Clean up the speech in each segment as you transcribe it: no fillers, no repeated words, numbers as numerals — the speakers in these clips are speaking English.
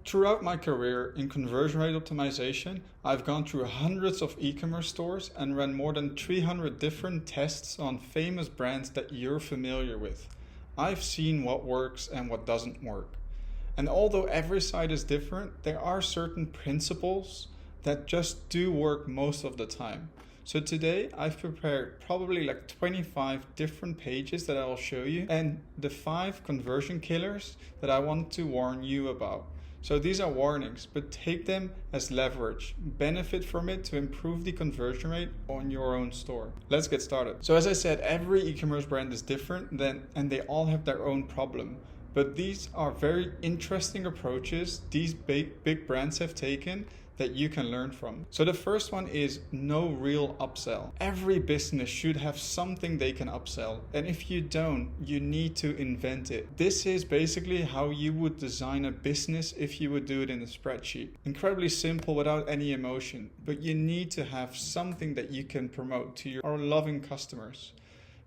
Throughout my career in conversion rate optimization, I've gone through hundreds of e-commerce stores and ran more than 300 different tests on famous brands that you're familiar with. I've seen what works and what doesn't work. And although every site is different, there are certain principles that just do work most of the time. So today I've prepared probably like 25 different pages that I'll show you and the 5 conversion killers that I want to warn you about. So these are warnings, but take them as leverage. Benefit from it to improve the conversion rate on your own store. Let's get started. So as I said, every e-commerce brand is different and they all have their own problem. But these are very interesting approaches these big brands have taken that you can learn from. So the first one is no real upsell. Every business should have something they can upsell. And if you don't, you need to invent it. This is basically how you would design a business if you would do it in a spreadsheet. Incredibly simple without any emotion, but you need to have something that you can promote to your loving customers.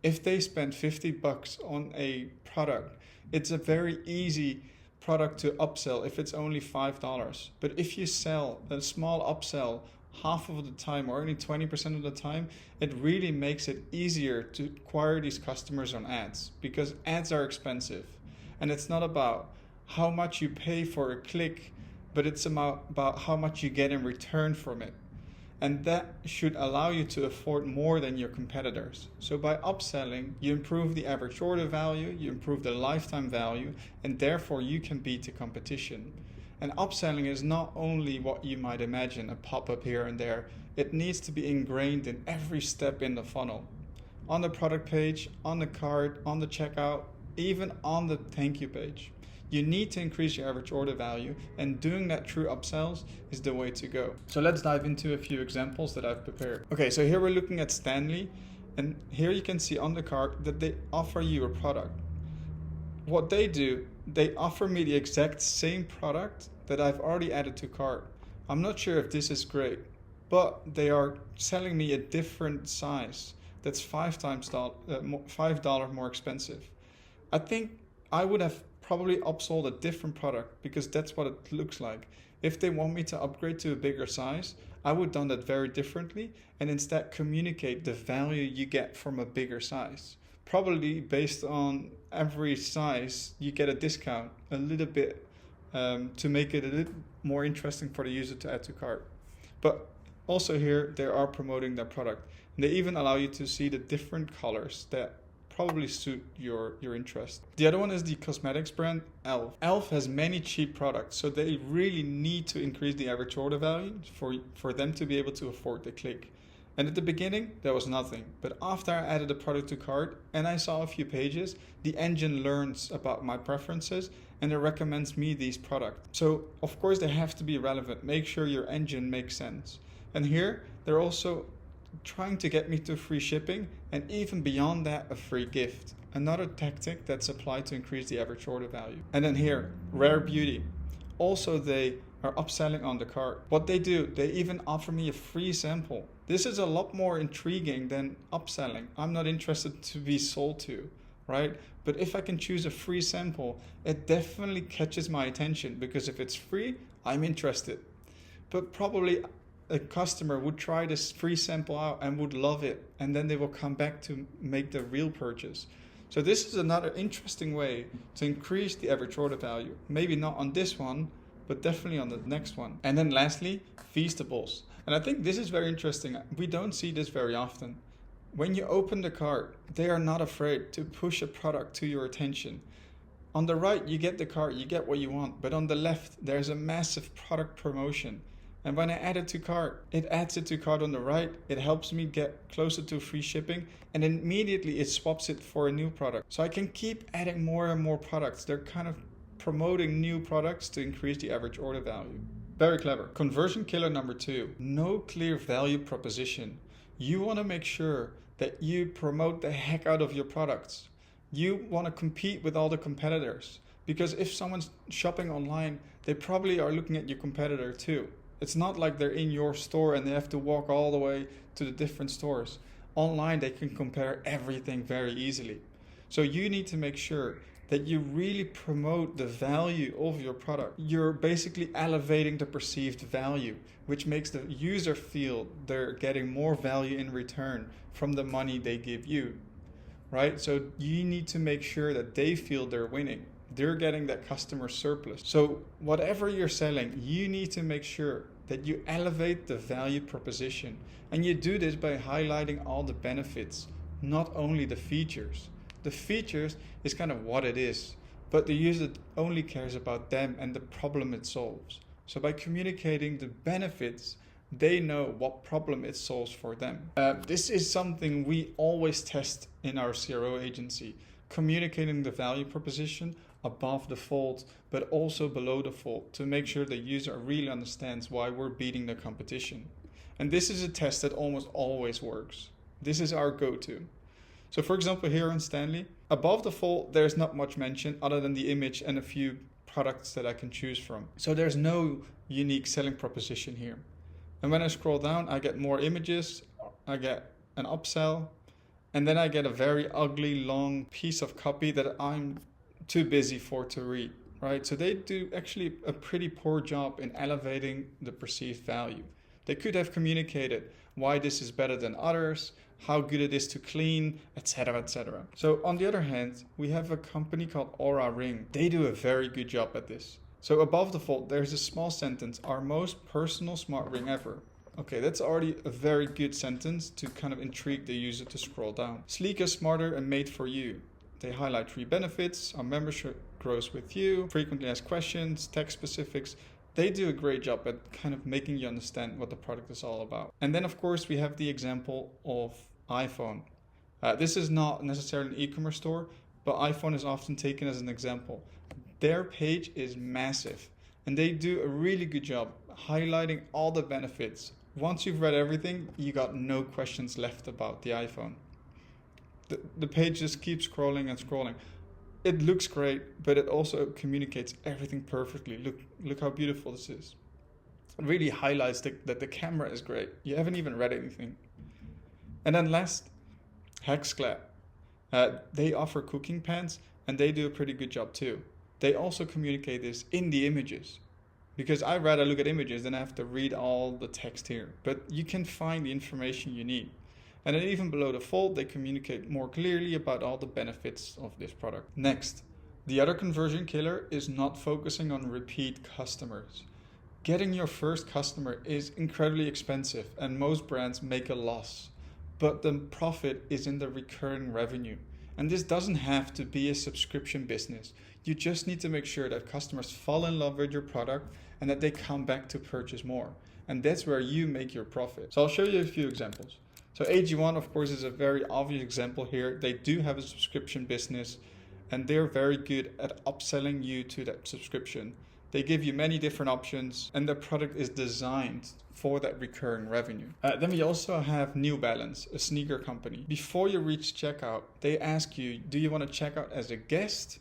If they spend $50 on a product, it's a very easy product to upsell if it's only $5. But if you sell a small upsell half of the time or only 20% of the time, it really makes it easier to acquire these customers on ads, because ads are expensive. And it's not about how much you pay for a click, but it's about how much you get in return from it. And that should allow you to afford more than your competitors. So by upselling, you improve the average order value, you improve the lifetime value, and therefore you can beat the competition. And upselling is not only what you might imagine, a pop-up here and there. It needs to be ingrained in every step in the funnel. On the product page, on the cart, on the checkout, even on the thank you page. You need to increase your average order value, and doing that through upsells is the way to go. So let's dive into a few examples that I've prepared. Okay, so here we're looking at Stanley, and here you can see on the cart that they offer you a product. What they do, they offer me the exact same product that I've already added to cart. I'm not sure if this is great, but they are selling me a different size that's $5 more expensive. I think I would have probably upsold a different product because that's what it looks like. If they want me to upgrade to a bigger size, I would have done that very differently and instead communicate the value you get from a bigger size. Probably based on every size, you get a discount a little bit to make it a little more interesting for the user to add to cart. But also here, they are promoting their product. And they even allow you to see the different colors that probably suit your interest. The other one is the cosmetics brand e.l.f. e.l.f. has many cheap products, so they really need to increase the average order value for them to be able to afford the click. And at the beginning, there was nothing. But after I added the product to cart and I saw a few pages, the engine learns about my preferences and it recommends me these products. So of course they have to be relevant. Make sure your engine makes sense. And here, they're also trying to get me to free shipping, and even beyond that, a free gift. Another tactic that's applied to increase the average order value. And then here, Rare Beauty. Also, they are upselling on the cart. What they do, they even offer me a free sample. This is a lot more intriguing than upselling. I'm not interested to be sold to, right? But if I can choose a free sample, it definitely catches my attention, because if it's free, I'm interested. But probably a customer would try this free sample out and would love it, and then they will come back to make the real purchase. So this is another interesting way to increase the average order value. Maybe not on this one, but definitely on the next one. And then lastly, Feastables. And I think this is very interesting. We don't see this very often. When you open the cart, they are not afraid to push a product to your attention. On the right, you get the cart, you get what you want, but on the left, there's a massive product promotion. And when I add it to cart, it adds it to cart on the right. It helps me get closer to free shipping, and immediately it swaps it for a new product. So I can keep adding more and more products. They're kind of promoting new products to increase the average order value. Very clever. Conversion killer number 2, no clear value proposition. You want to make sure that you promote the heck out of your products. You want to compete with all the competitors, because if someone's shopping online, they probably are looking at your competitor too. It's not like they're in your store and they have to walk all the way to the different stores. Online, they can compare everything very easily. So you need to make sure that you really promote the value of your product. You're basically elevating the perceived value, which makes the user feel they're getting more value in return from the money they give you, right? So you need to make sure that they feel they're winning. They're getting that customer surplus. So whatever you're selling, you need to make sure that you elevate the value proposition. And you do this by highlighting all the benefits, not only the features. The features is kind of what it is, but the user only cares about them and the problem it solves. So by communicating the benefits, they know what problem it solves for them. This is something we always test in our CRO agency, communicating the value proposition above the fold, but also below the fold, to make sure the user really understands why we're beating the competition. And this is a test that almost always works. This is our go-to. So for example, here on Stanley, above the fold, there's not much mention other than the image and a few products that I can choose from. So there's no unique selling proposition here. And when I scroll down, I get more images, I get an upsell, and then I get a very ugly long piece of copy that I'm too busy for to read, right? So they do actually a pretty poor job in elevating the perceived value. They could have communicated why this is better than others, how good it is to clean, etc., etc. So on the other hand, we have a company called Aura Ring. They do a very good job at this. So above the fold, there's a small sentence, our most personal smart ring ever. Okay, that's already a very good sentence to kind of intrigue the user to scroll down. Sleeker, smarter, and made for you. They highlight 3 benefits, our membership grows with you, frequently asked questions, tech specifics. They do a great job at kind of making you understand what the product is all about. And then of course we have the example of iPhone. This is not necessarily an e-commerce store, but iPhone is often taken as an example. Their page is massive and they do a really good job highlighting all the benefits. Once you've read everything, you got no questions left about the iPhone. The page just keeps scrolling and scrolling. It looks great, but it also communicates everything perfectly. Look how beautiful this is. It really highlights that the camera is great. You haven't even read anything. And then last, HexClad. They offer cooking pans and they do a pretty good job too. They also communicate this in the images. Because I'd rather look at images than I have to read all the text here. But you can find the information you need. And then even below the fold, they communicate more clearly about all the benefits of this product. Next, the other conversion killer is not focusing on repeat customers. Getting your first customer is incredibly expensive and most brands make a loss. But the profit is in the recurring revenue. And this doesn't have to be a subscription business. You just need to make sure that customers fall in love with your product and that they come back to purchase more. And that's where you make your profit. So I'll show you a few examples. So AG1, of course, is a very obvious example here. They do have a subscription business and they're very good at upselling you to that subscription. They give you many different options and the product is designed for that recurring revenue. Then we also have New Balance, a sneaker company. Before you reach checkout, they ask you, do you want to check out as a guest,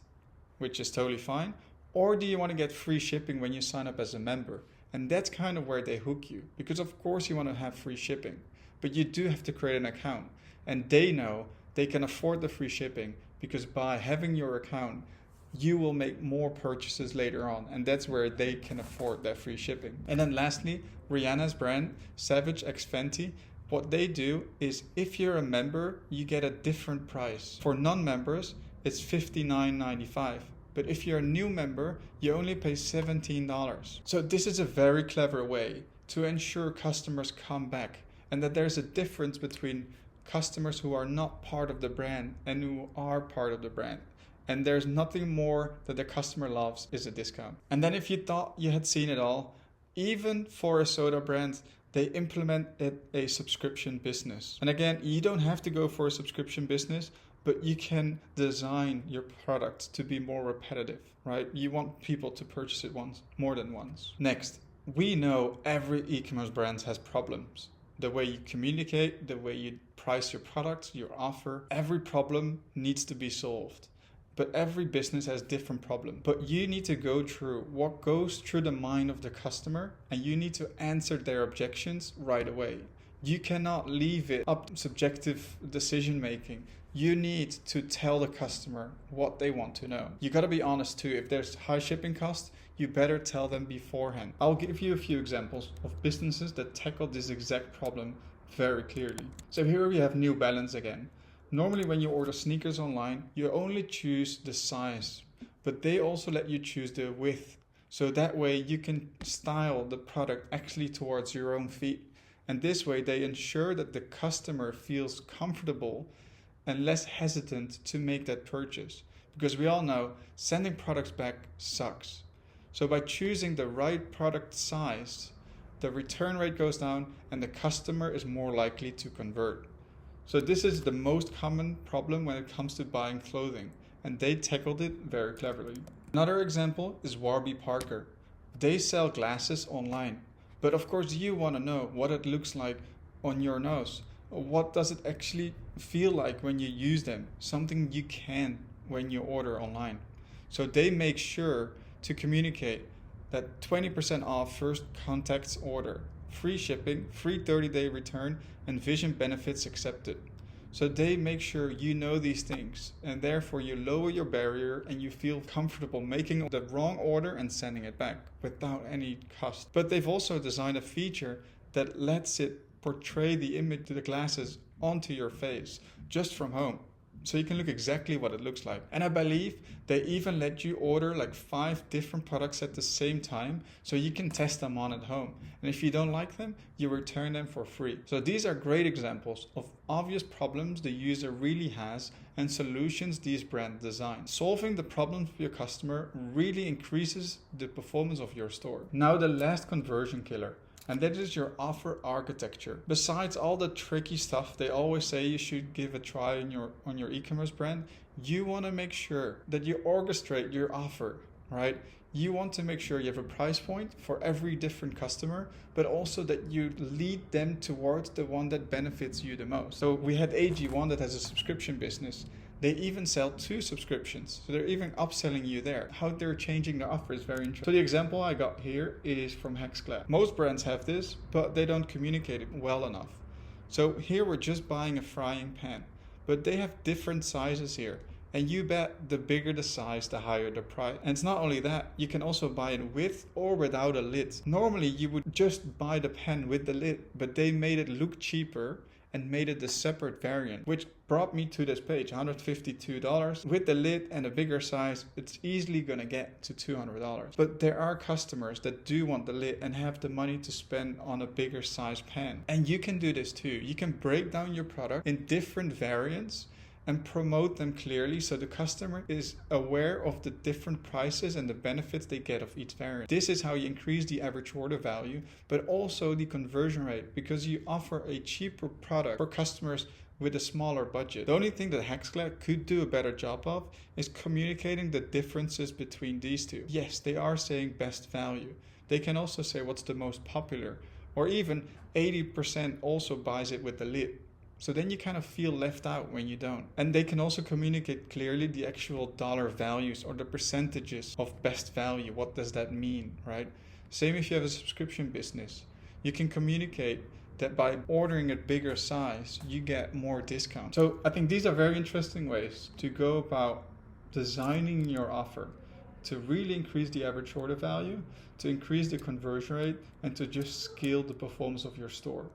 which is totally fine, or do you want to get free shipping when you sign up as a member? And that's kind of where they hook you, because of course you want to have free shipping. But you do have to create an account and they know they can afford the free shipping because by having your account, you will make more purchases later on. And that's where they can afford that free shipping. And then lastly, Rihanna's brand, Savage X Fenty. What they do is if you're a member, you get a different price. For non-members, it's $59.95. But if you're a new member, you only pay $17. So this is a very clever way to ensure customers come back. And that there's a difference between customers who are not part of the brand and who are part of the brand. And there's nothing more that the customer loves is a discount. And then if you thought you had seen it all, even for a soda brand, they implement a subscription business. And again, you don't have to go for a subscription business, but you can design your product to be more repetitive, right? You want people to purchase it more than once. Next, we know every e-commerce brand has problems. The way you communicate, the way you price your products, your offer, every problem needs to be solved. But every business has different problems. But you need to go through what goes through the mind of the customer and you need to answer their objections right away. You cannot leave it up to subjective decision making. You need to tell the customer what they want to know. You gotta be honest too. If there's high shipping costs, you better tell them beforehand. I'll give you a few examples of businesses that tackle this exact problem very clearly. So here we have New Balance again. Normally when you order sneakers online, you only choose the size, but they also let you choose the width. So that way you can style the product actually towards your own feet. And this way they ensure that the customer feels comfortable and less hesitant to make that purchase. Because we all know sending products back sucks. So by choosing the right product size, the return rate goes down and the customer is more likely to convert. So this is the most common problem when it comes to buying clothing, and they tackled it very cleverly. Another example is Warby Parker. They sell glasses online, but of course you want to know what it looks like on your nose. What does it actually feel like when you use them? Something you can when you order online. So they make sure to communicate that 20% off first contacts order, free shipping, free 30-day return, and vision benefits accepted. So they make sure you know these things, and therefore you lower your barrier and you feel comfortable making the wrong order and sending it back without any cost. But they've also designed a feature that lets it portray the image of the glasses onto your face just from home. So you can look exactly what it looks like. And I believe they even let you order like 5 different products at the same time so you can test them on at home. And if you don't like them, you return them for free. So these are great examples of obvious problems the user really has and solutions these brands design. Solving the problems for your customer really increases the performance of your store. Now the last conversion killer. And that is your offer architecture. Besides all the tricky stuff they always say you should give a try on your e-commerce brand, you want to make sure that you orchestrate your offer, right? You want to make sure you have a price point for every different customer, but also that you lead them towards the one that benefits you the most. So we had AG1 that has a subscription business. They even sell 2 subscriptions. So they're even upselling you there. How they're changing their offer is very interesting. So the example I got here is from HexClad. Most brands have this, but they don't communicate it well enough. So here we're just buying a frying pan, but they have different sizes here. And you bet the bigger the size, the higher the price. And it's not only that, you can also buy it with or without a lid. Normally you would just buy the pen with the lid, but they made it look cheaper and made it a separate variant, which brought me to this page, $152. With the lid and a bigger size, it's easily gonna get to $200. But there are customers that do want the lid and have the money to spend on a bigger size pen. And you can do this too. You can break down your product in different variants and promote them clearly so the customer is aware of the different prices and the benefits they get of each variant. This is how you increase the average order value, but also the conversion rate, because you offer a cheaper product for customers with a smaller budget. The only thing that HexClad could do a better job of is communicating the differences between these two. Yes, they are saying best value. They can also say what's the most popular, or even 80% also buys it with the lid. So then you kind of feel left out when you don't. And they can also communicate clearly the actual dollar values or the percentages of best value. What does that mean, right? Same if you have a subscription business. You can communicate that by ordering a bigger size, you get more discount. So I think these are very interesting ways to go about designing your offer to really increase the average order value, to increase the conversion rate, and to just scale the performance of your store.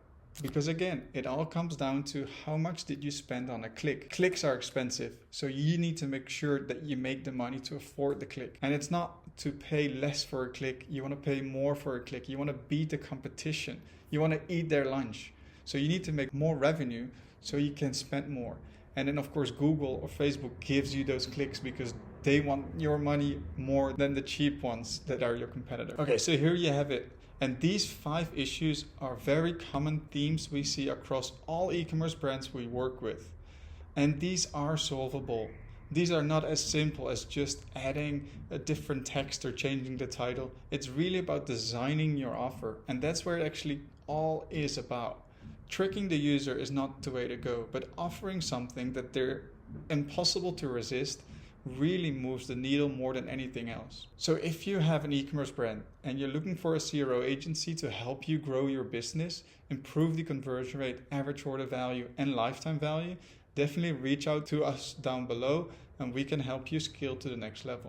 Because again, it all comes down to how much did you spend on a click. Clicks are expensive, so you need to make sure that you make the money to afford the click. And it's not to pay less for a click, you want to pay more for a click. You want to beat the competition. You want to eat their lunch. So you need to make more revenue so you can spend more. And then of course Google or Facebook gives you those clicks because they want your money more than the cheap ones that are your competitor. Okay, so here you have it. And these 5 issues are very common themes we see across all e-commerce brands we work with. And these are solvable. These are not as simple as just adding a different text or changing the title. It's really about designing your offer. And that's where it actually all is about. Tricking the user is not the way to go, but offering something that they're impossible to resist really moves the needle more than anything else. So if you have an e-commerce brand and you're looking for a CRO agency to help you grow your business, improve the conversion rate, average order value, and lifetime value, definitely reach out to us down below and we can help you scale to the next level.